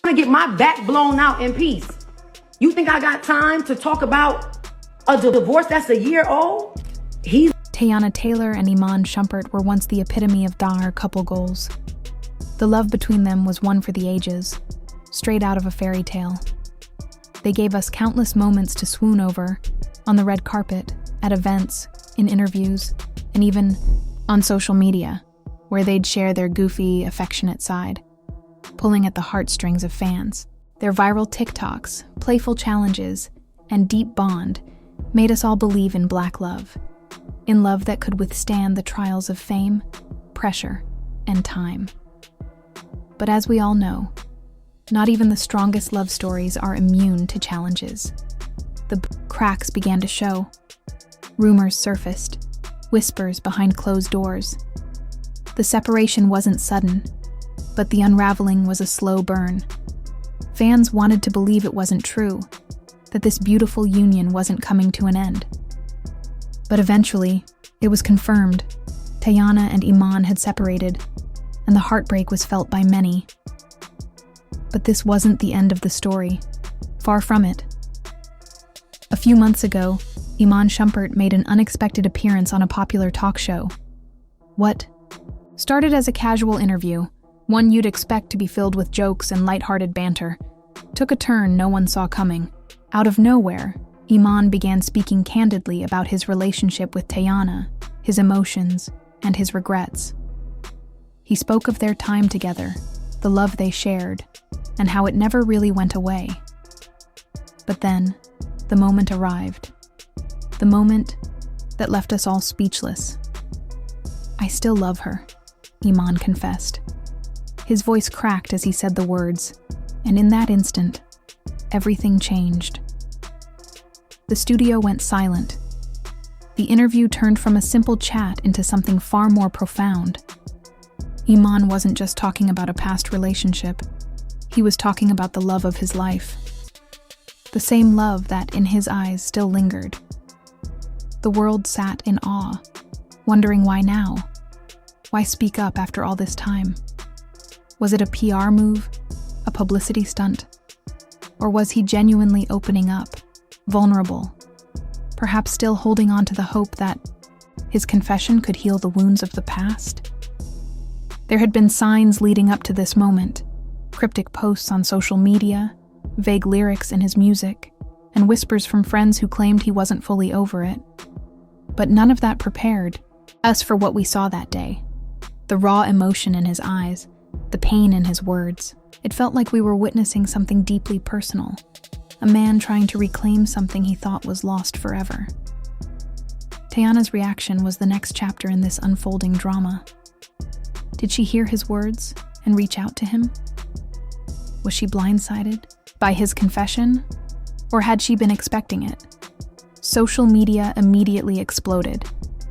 to get my back blown out in peace. You think I got time to talk about a divorce that's a year old? Teyana Taylor and Iman Shumpert were once the epitome of dar couple goals. The love between them was one for the ages, straight out of a fairy tale. They gave us countless moments to swoon over, on the red carpet, at events, in interviews, and even on social media, where they'd share their goofy, affectionate side, pulling at the heartstrings of fans. Their viral TikToks, playful challenges, and deep bond made us all believe in black love, in love that could withstand the trials of fame, pressure, and time. But as we all know, not even the strongest love stories are immune to challenges. The cracks began to show. Rumors surfaced, whispers behind closed doors. The separation wasn't sudden, but the unraveling was a slow burn. Fans wanted to believe it wasn't true, that this beautiful union wasn't coming to an end. But eventually, it was confirmed. Teyana and Iman had separated, and the heartbreak was felt by many. But this wasn't the end of the story. Far from it. A few months ago, Iman Shumpert made an unexpected appearance on a popular talk show. What started as a casual interview, one you'd expect to be filled with jokes and lighthearted banter, took a turn no one saw coming. Out of nowhere, Iman began speaking candidly about his relationship with Teyana, his emotions, and his regrets. He spoke of their time together, the love they shared, and how it never really went away. But then, the moment arrived. The moment that left us all speechless. "I still love her," Iman confessed. His voice cracked as he said the words, and in that instant, everything changed. The studio went silent. The interview turned from a simple chat into something far more profound. Iman wasn't just talking about a past relationship. He was talking about the love of his life. The same love that, in his eyes, still lingered. The world sat in awe, wondering why now? Why speak up after all this time? Was it a PR move? A publicity stunt? Or was he genuinely opening up, vulnerable, perhaps still holding on to the hope that his confession could heal the wounds of the past? There had been signs leading up to this moment, cryptic posts on social media, vague lyrics in his music, and whispers from friends who claimed he wasn't fully over it. But none of that prepared us for what we saw that day. The raw emotion in his eyes, the pain in his words. It felt like we were witnessing something deeply personal, a man trying to reclaim something he thought was lost forever. Teyana's reaction was the next chapter in this unfolding drama. Did she hear his words and reach out to him? Was she blindsided by his confession, or had she been expecting it? Social media immediately exploded,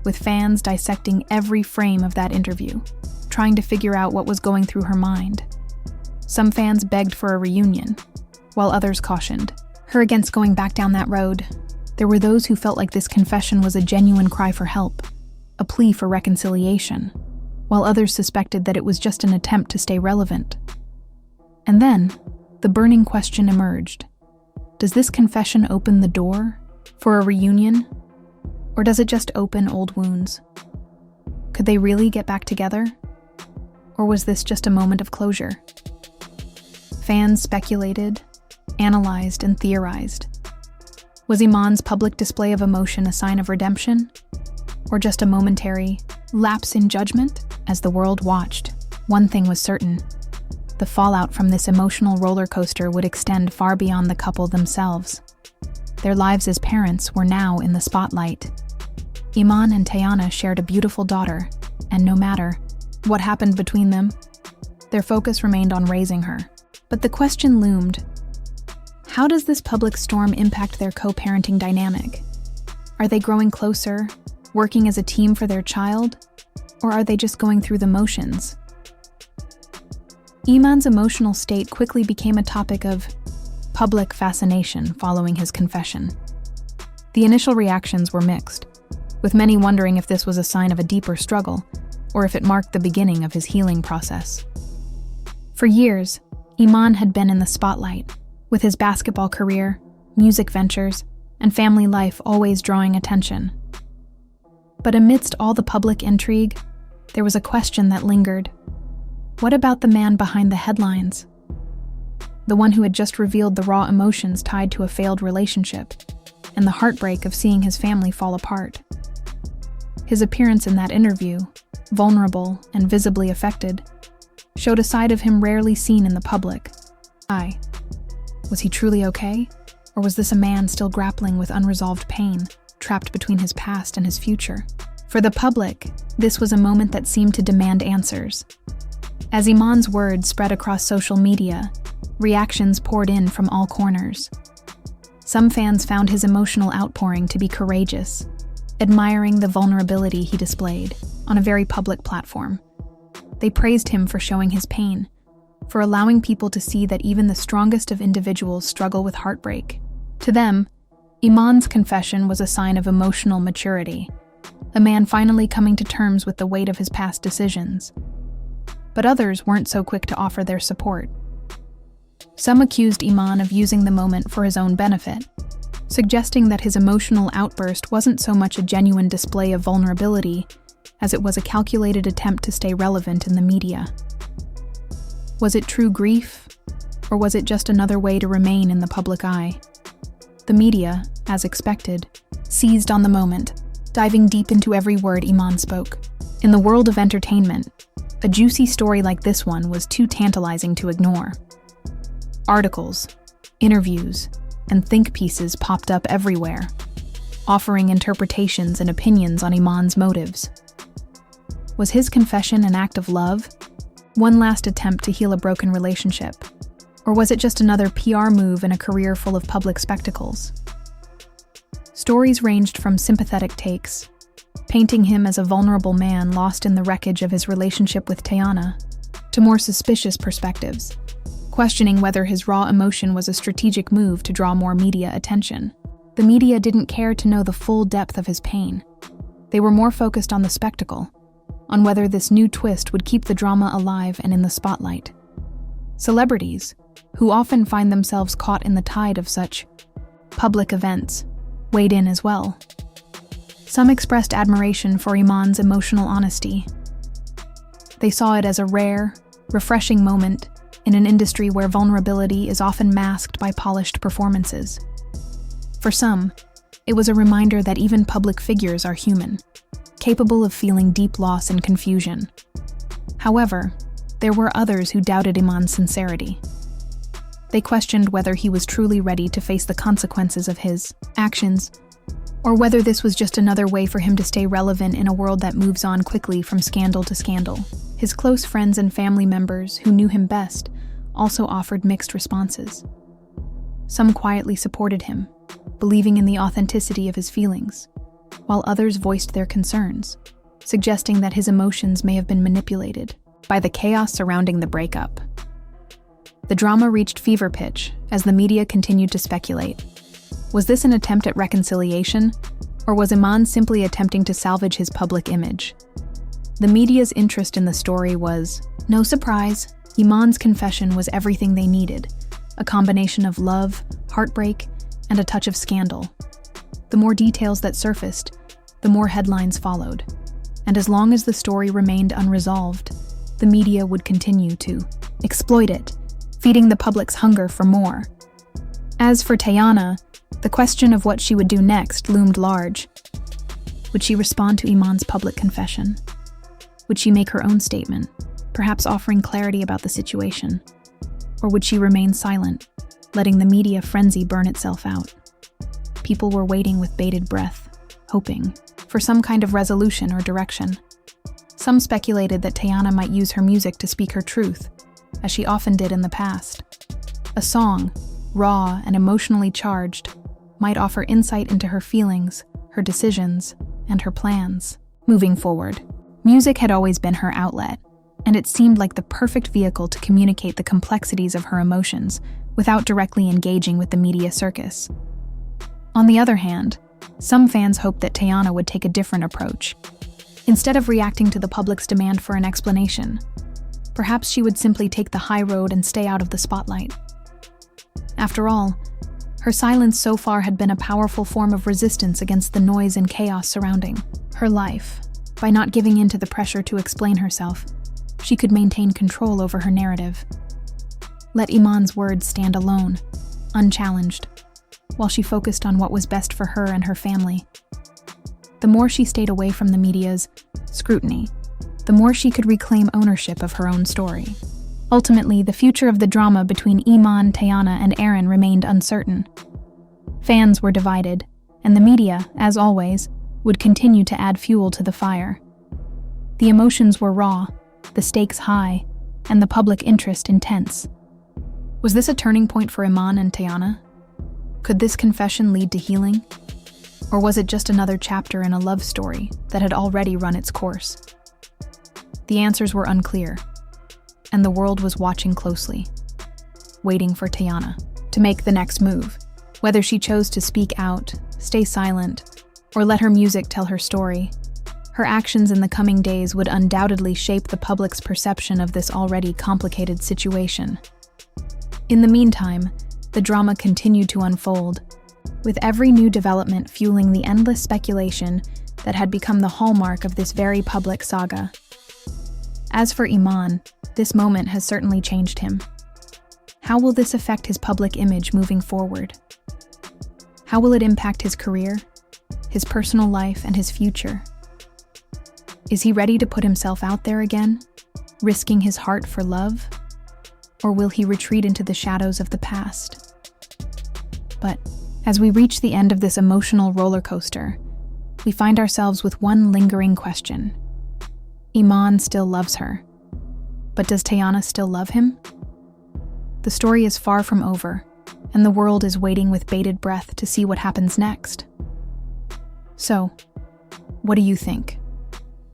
with fans dissecting every frame of that interview, trying to figure out what was going through her mind. Some fans begged for a reunion, while others cautioned her against going back down that road. There were those who felt like this confession was a genuine cry for help, a plea for reconciliation, while others suspected that it was just an attempt to stay relevant. And then, the burning question emerged. Does this confession open the door for a reunion? Or does it just open old wounds? Could they really get back together? Or was this just a moment of closure? Fans speculated, analyzed, and theorized. Was Iman's public display of emotion a sign of redemption? Or just a momentary lapse in judgment? As the world watched, one thing was certain. The fallout from this emotional roller coaster would extend far beyond the couple themselves. Their lives as parents were now in the spotlight. Iman and Teyana shared a beautiful daughter, and no matter what happened between them, their focus remained on raising her. But the question loomed: how does this public storm impact their co-parenting dynamic? Are they growing closer, working as a team for their child, or are they just going through the motions? Iman's emotional state quickly became a topic of public fascination following his confession. The initial reactions were mixed, with many wondering if this was a sign of a deeper struggle, or if it marked the beginning of his healing process. For years, Iman had been in the spotlight, with his basketball career, music ventures, and family life always drawing attention. But amidst all the public intrigue, there was a question that lingered. What about the man behind the headlines? The one who had just revealed the raw emotions tied to a failed relationship and the heartbreak of seeing his family fall apart. His appearance in that interview, vulnerable and visibly affected, showed a side of him rarely seen in the public eye. Was he truly okay? Or was this a man still grappling with unresolved pain, trapped between his past and his future? For the public, this was a moment that seemed to demand answers. As Iman's words spread across social media, reactions poured in from all corners. Some fans found his emotional outpouring to be courageous, admiring the vulnerability he displayed on a very public platform. They praised him for showing his pain, for allowing people to see that even the strongest of individuals struggle with heartbreak. To them, Iman's confession was a sign of emotional maturity, a man finally coming to terms with the weight of his past decisions. But others weren't so quick to offer their support. Some accused Iman of using the moment for his own benefit, suggesting that his emotional outburst wasn't so much a genuine display of vulnerability as it was a calculated attempt to stay relevant in the media. Was it true grief, or was it just another way to remain in the public eye? The media, as expected, seized on the moment, diving deep into every word Iman spoke. In the world of entertainment, a juicy story like this one was too tantalizing to ignore. Articles, interviews, and think pieces popped up everywhere, offering interpretations and opinions on Iman's motives. Was his confession an act of love, one last attempt to heal a broken relationship, or was it just another PR move in a career full of public spectacles? Stories ranged from sympathetic takes, painting him as a vulnerable man lost in the wreckage of his relationship with Teyana, to more suspicious perspectives, questioning whether his raw emotion was a strategic move to draw more media attention. The media didn't care to know the full depth of his pain. They were more focused on the spectacle, on whether this new twist would keep the drama alive and in the spotlight. Celebrities, who often find themselves caught in the tide of such public events, weighed in as well. Some expressed admiration for Iman's emotional honesty. They saw it as a rare, refreshing moment in an industry where vulnerability is often masked by polished performances. For some, it was a reminder that even public figures are human, capable of feeling deep loss and confusion. However, there were others who doubted Iman's sincerity. They questioned whether he was truly ready to face the consequences of his actions, or whether this was just another way for him to stay relevant in a world that moves on quickly from scandal to scandal. His close friends and family members, who knew him best, also offered mixed responses. Some quietly supported him, believing in the authenticity of his feelings, while others voiced their concerns, suggesting that his emotions may have been manipulated by the chaos surrounding the breakup. The drama reached fever pitch as the media continued to speculate. Was this an attempt at reconciliation, or was Iman simply attempting to salvage his public image? The media's interest in the story was, no surprise, Iman's confession was everything they needed, a combination of love, heartbreak, and a touch of scandal. The more details that surfaced, the more headlines followed. And as long as the story remained unresolved, the media would continue to exploit it, feeding the public's hunger for more. As for Teyana, the question of what she would do next loomed large. Would she respond to Iman's public confession? Would she make her own statement, perhaps offering clarity about the situation? Or would she remain silent, letting the media frenzy burn itself out? People were waiting with bated breath, hoping for some kind of resolution or direction. Some speculated that Teyana might use her music to speak her truth, as she often did in the past. A song, raw and emotionally charged, might offer insight into her feelings, her decisions, and her plans. Moving forward, music had always been her outlet, and it seemed like the perfect vehicle to communicate the complexities of her emotions without directly engaging with the media circus. On the other hand, some fans hoped that Teyana would take a different approach. Instead of reacting to the public's demand for an explanation, Perhaps she would simply take the high road and stay out of the spotlight. After all, her silence so far had been a powerful form of resistance against the noise and chaos surrounding her life. By not giving in to the pressure to explain herself, she could maintain control over her narrative. Let Iman's words stand alone, unchallenged, while she focused on what was best for her and her family. The more she stayed away from the media's scrutiny, the more she could reclaim ownership of her own story. Ultimately, the future of the drama between Iman, Teyana, and Aaron remained uncertain. Fans were divided, and the media, as always, would continue to add fuel to the fire. The emotions were raw, the stakes high, and the public interest intense. Was this a turning point for Iman and Teyana? Could this confession lead to healing? Or was it just another chapter in a love story that had already run its course? The answers were unclear, and the world was watching closely, waiting for Teyana to make the next move. Whether she chose to speak out, stay silent, or let her music tell her story, her actions in the coming days would undoubtedly shape the public's perception of this already complicated situation. In the meantime, the drama continued to unfold, with every new development fueling the endless speculation that had become the hallmark of this very public saga. As for Iman, this moment has certainly changed him. How will this affect his public image moving forward? How will it impact his career, his personal life, and his future? Is he ready to put himself out there again, risking his heart for love? Or will he retreat into the shadows of the past? But as we reach the end of this emotional roller coaster, we find ourselves with one lingering question. Iman still loves her, but does Teyana still love him? The story is far from over, and the world is waiting with bated breath to see what happens next. So, what do you think?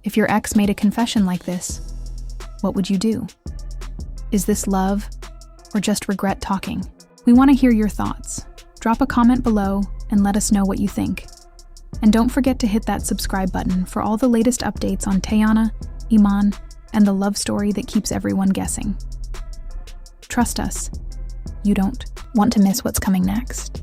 If your ex made a confession like this, what would you do? Is this love, or just regret talking? We want to hear your thoughts. Drop a comment below and let us know what you think. And don't forget to hit that subscribe button for all the latest updates on Teyana, Iman, and the love story that keeps everyone guessing. Trust us, you don't want to miss what's coming next.